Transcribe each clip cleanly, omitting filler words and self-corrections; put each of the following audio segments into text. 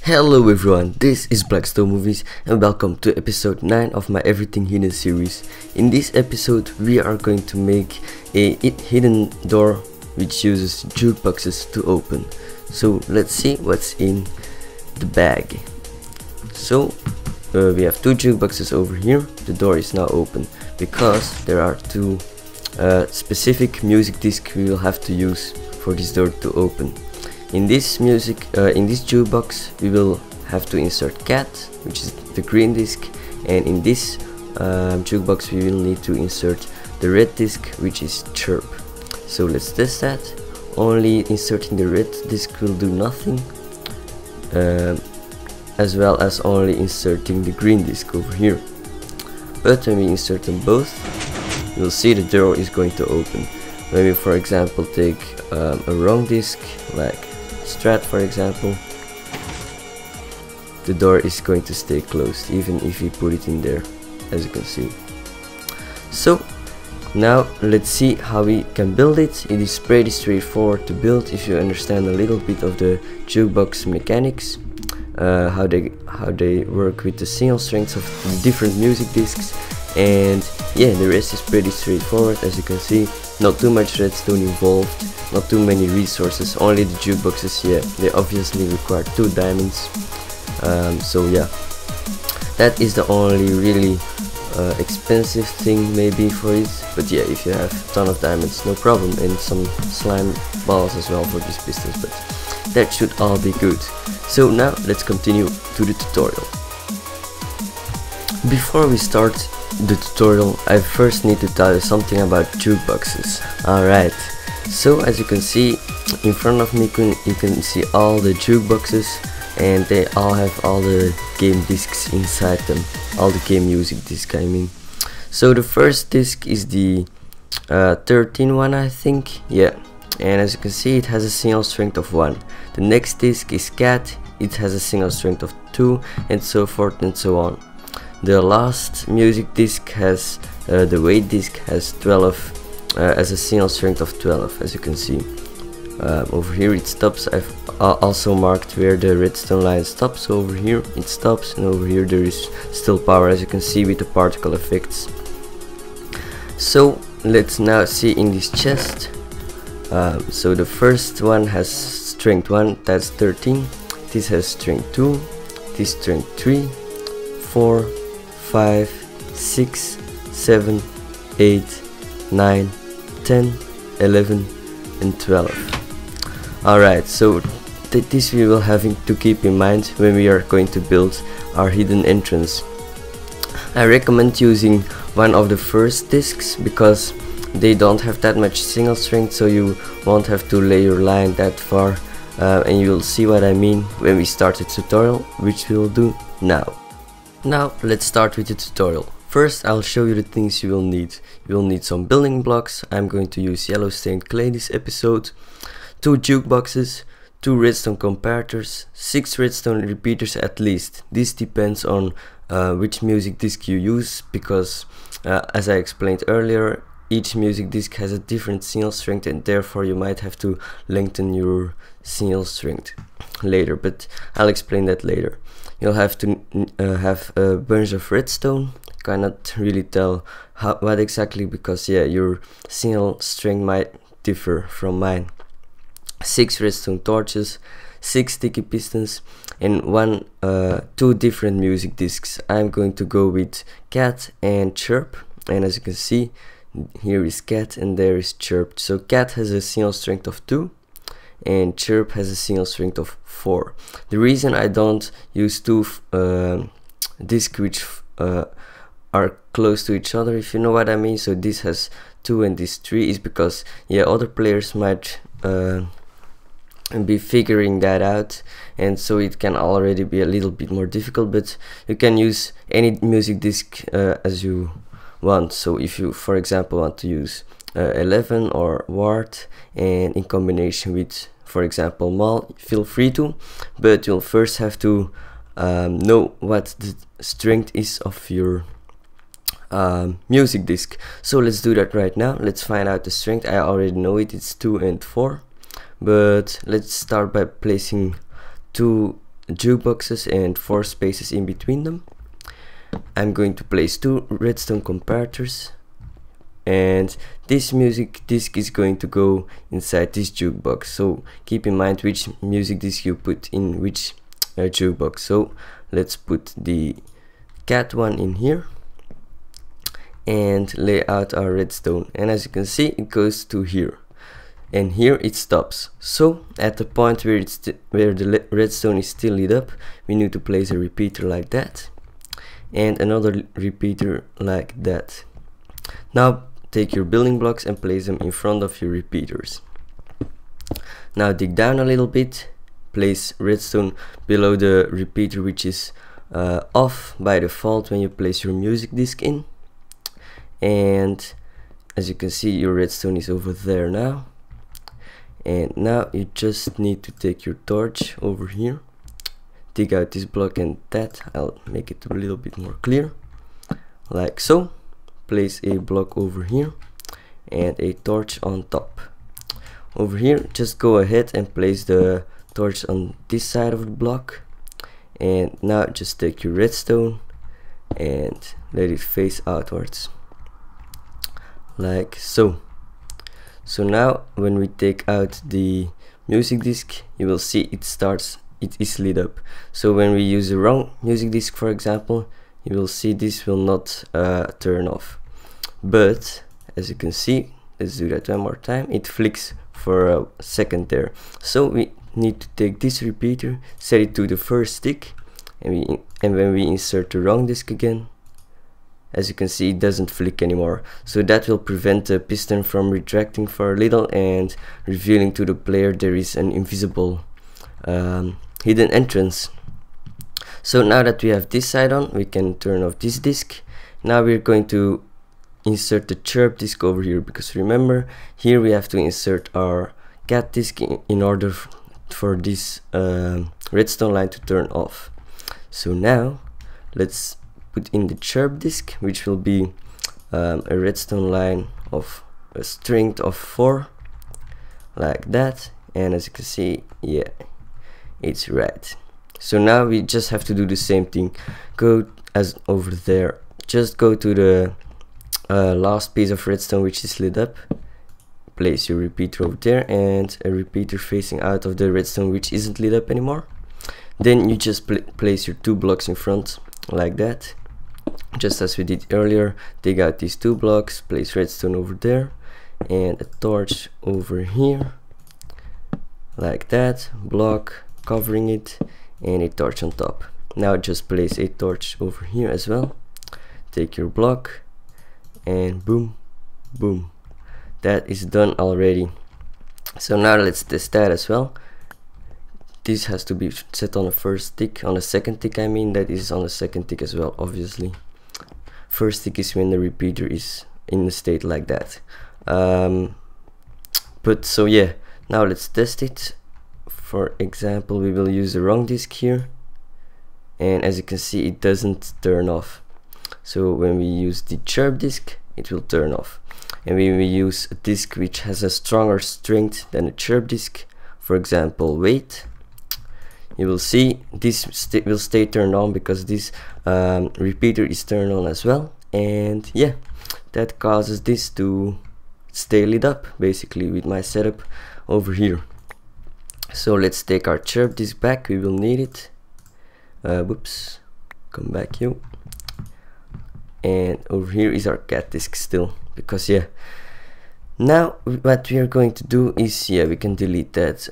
Hello everyone, this is Blackstone Movies and welcome to episode 9 of my Everything Hidden series. In this episode we are going to make a hidden door which uses jukeboxes to open. So let's see what's in the bag. So we have two jukeboxes over here. The door is now open because there are two specific music discs we will have to use for this door to open. In this jukebox we will have to insert cat, which is the green disc, and in this jukebox we will need to insert the red disc, which is chirp. So let's test that. Only inserting the red disc will do nothing, as well as only inserting the green disc over here. But when we insert them both, you'll see the door is going to open. When we, for example, take a wrong disc, like Strat for example, the door is going to stay closed even if we put it in there, as you can see. So now let's see how we can build it. It is pretty straightforward to build if you understand a little bit of the jukebox mechanics, how they work with the signal strengths of the different music discs, and yeah, the rest is pretty straightforward. As you can see, not too much redstone involved, not too many resources, only the jukeboxes. Yeah, they obviously require 2 diamonds, so yeah, that is the only really expensive thing maybe for it. But yeah, if you have a ton of diamonds, no problem, and some slime balls as well for this business, but that should all be good. So now let's continue to the tutorial. Before we start the tutorial, I first need to tell you something about jukeboxes. Alright, so as you can see in front of me, you can see all the jukeboxes, and they all have all the game discs inside them, all the game music disc I mean. So the first disc is the 13 one, I think, yeah, and as you can see it has a signal strength of 1. The next disc is cat, it has a signal strength of 2, and so forth and so on. The last music disc has the weight disc has 12 as a signal strength of 12, as you can see. Over here it stops. I've also marked where the redstone line stops. So over here it stops, and over here there is still power, as you can see with the particle effects. So let's now see in this chest. So the first one has strength 1, that's 13. This has strength 2, this strength 3, 4, 5, 6, 7, 8, 9, 10, 11 and 12. Alright, so this we will have to keep in mind when we are going to build our hidden entrance. I recommend using one of the first discs because they don't have that much signal strength, so you won't have to lay your line that far, and you will see what I mean when we start the tutorial, which we will do now. Now let's start with the tutorial. First I'll show you the things you will need. You will need some building blocks. I'm going to use yellow stained clay this episode, 2 jukeboxes, 2 redstone comparators, 6 redstone repeaters at least. This depends on which music disc you use, because as I explained earlier, each music disc has a different signal strength, and therefore you might have to lengthen your signal strength later, but I'll explain that later. You'll have to have a bunch of redstone. Cannot really tell what exactly, because yeah, your signal strength might differ from mine. 6 redstone torches, 6 sticky pistons, and 2 different music discs. I'm going to go with cat and chirp, and as you can see, here is cat and there is chirp. So cat has a signal strength of 2 and chirp has a signal strength of 4. The reason I don't use 2 discs which are close to each other, if you know what I mean, so this has 2 and this 3, is because yeah, other players might be figuring that out, and so it can already be a little bit more difficult, but you can use any music disc as you want. So if you, for example, want to use 11 or wart, and in combination with, for example, mall, feel free to, but you'll first have to know what the strength is of your music disc. So let's do that right now. Let's find out the strength. I already know it, it's 2 and 4, but let's start by placing 2 jukeboxes and 4 spaces in between them. I'm going to place 2 redstone comparators, and this music disc is going to go inside this jukebox, so keep in mind which music disc you put in which jukebox. So let's put the cat one in here and lay out our redstone, and as you can see it goes to here, and here it stops. So at the point where the redstone is still lit up, we need to place a repeater like that and another repeater like that. Now take your building blocks and place them in front of your repeaters. Now dig down a little bit, place redstone below the repeater, which is off by default when you place your music disc in. And as you can see, your redstone is over there now. And now you just need to take your torch over here, dig out this block and that. I'll make it a little bit more clear, like so. Place a block over here and a torch on top. Over here, just go ahead and place the torch on this side of the block, and now just take your redstone and let it face outwards, like so. So now when we take out the music disc, you will see it is lit up. So when we use the wrong music disc, for example, you will see this will not turn off. But as you can see, let's do that one more time, it flicks for a second there. So we need to take this repeater, set it to the first stick, and when we insert the wrong disc again, as you can see, it doesn't flick anymore. So that will prevent the piston from retracting for a little and revealing to the player there is an invisible hidden entrance. So now that we have this side on, we can turn off this disc. Now we're going to insert the chirp disc over here, because remember, here we have to insert our cat disc in order for this redstone line to turn off. So now let's put in the chirp disc, which will be a redstone line of a string of 4, like that. And as you can see, yeah, it's right. So now we just have to do the same thing. Go as over there, just go to the last piece of redstone which is lit up, place your repeater over there and a repeater facing out of the redstone which isn't lit up anymore. Then you just place your 2 blocks in front, like that, just as we did earlier. Dig out these 2 blocks, place redstone over there and a torch over here, like that, block covering it, and a torch on top. Now just place a torch over here as well, take your block and boom, boom, that is done already. So now let's test that as well. This has to be set on the first tick, on the second tick I mean, that is on the second tick as well, obviously. First tick is when the repeater is in a state like that. But so yeah, now let's test it. For example, we will use the wrong disc here, and as you can see, it doesn't turn off. So when we use the chirp disc, it will turn off. And when we use a disc which has a stronger strength than a chirp disc, for example weight, you will see this will stay turned on because this repeater is turned on as well. And yeah, that causes this to stay lit up basically with my setup over here. So let's take our chirp disc back, we will need it. Whoops, come back here. And over here is our cat disc still, because yeah. Now what we are going to do is, yeah, we can delete that.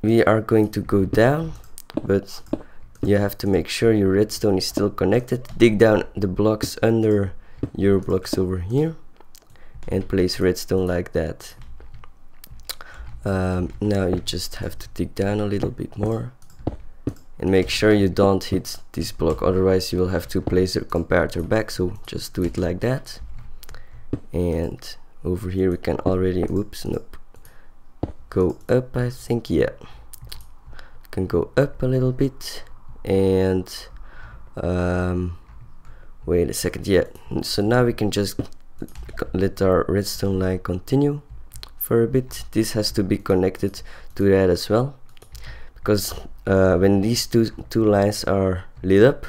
We are going to go down, but you have to make sure your redstone is still connected. Dig down the blocks under your blocks over here and place redstone like that. Now you just have to dig down a little bit more and make sure you don't hit this block, otherwise you will have to place the comparator back. So just do it like that. And over here we can already, whoops, nope, go up, I think, yeah, can go up a little bit. And wait a second, yeah, so now we can just let our redstone line continue for a bit. This has to be connected to that as well, because when these two lines are lit up,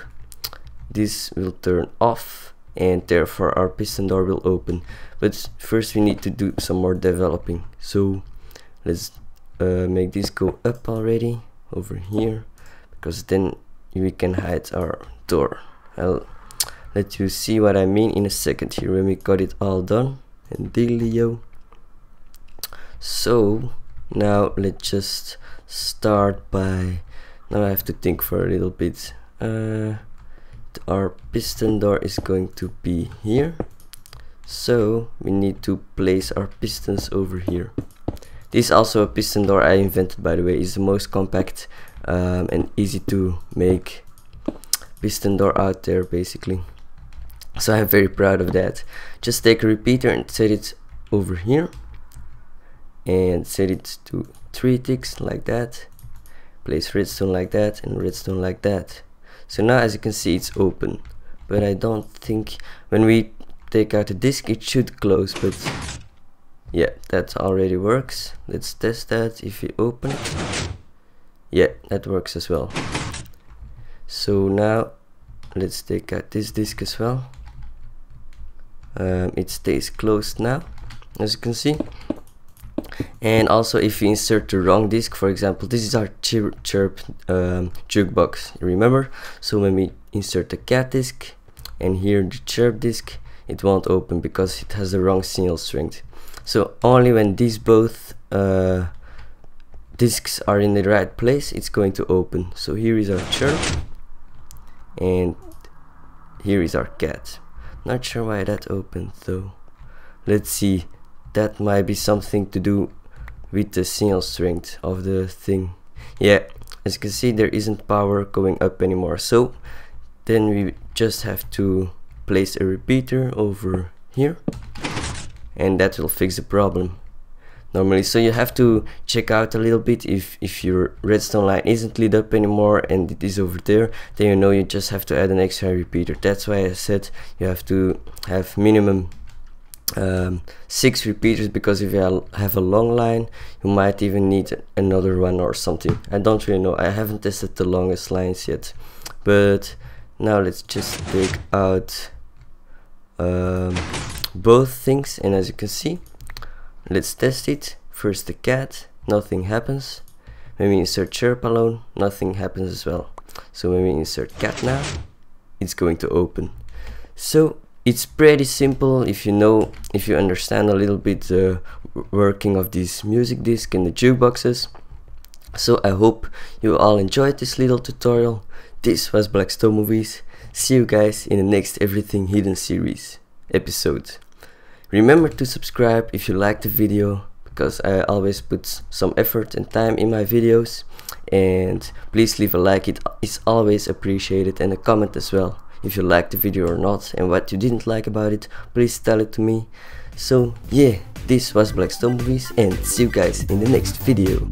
this will turn off, and therefore our piston door will open. But first we need to do some more developing, so let's make this go up already over here, because then we can hide our door. I'll let you see what I mean in a second here when we got it all done. And dealio. So now let's just start by, now I have to think for a little bit. Our piston door is going to be here, so we need to place our pistons over here. This is also a piston door I invented, by the way. It's the most compact and easy to make piston door out there, basically. So I'm very proud of that. Just take a repeater and set it over here, and set it to 3 ticks like that. Place redstone like that and redstone like that. So now, as you can see, it's open, but I don't think when we take out the disc it should close, but yeah, that already works. Let's test that. If we open it, yeah, that works as well. So now let's take out this disc as well. It stays closed now, as you can see. And also, if we insert the wrong disc, for example, this is our chirp jukebox, remember? So when we insert the cat disc and here the chirp disc, it won't open because it has the wrong signal strength. So only when these both discs are in the right place, it's going to open. So here is our chirp and here is our cat. Not sure why that opened though. Let's see. That might be something to do with the signal strength of the thing. Yeah, as you can see, there isn't power going up anymore. So then we just have to place a repeater over here, and that will fix the problem normally. So you have to check out a little bit if your redstone line isn't lit up anymore and it is over there, then you know you just have to add an extra repeater. That's why I said you have to have minimum 6 repeaters, because if you have a long line you might even need another one or something. I don't really know, I haven't tested the longest lines yet. But now let's just take out both things, and as you can see, let's test it. First the cat, nothing happens. When we insert chirp alone, nothing happens as well. So when we insert cat now, it's going to open. So it's pretty simple if you understand a little bit the working of this music disc and the jukeboxes. So I hope you all enjoyed this little tutorial. This was Blackstone Movies. See you guys in the next Everything Hidden series episode. Remember to subscribe if you liked the video, because I always put some effort and time in my videos. And please leave a like, it is always appreciated, and a comment as well. If you liked the video or not, and what you didn't like about it, please tell it to me. So yeah, this was Blackstone Movies, and see you guys in the next video.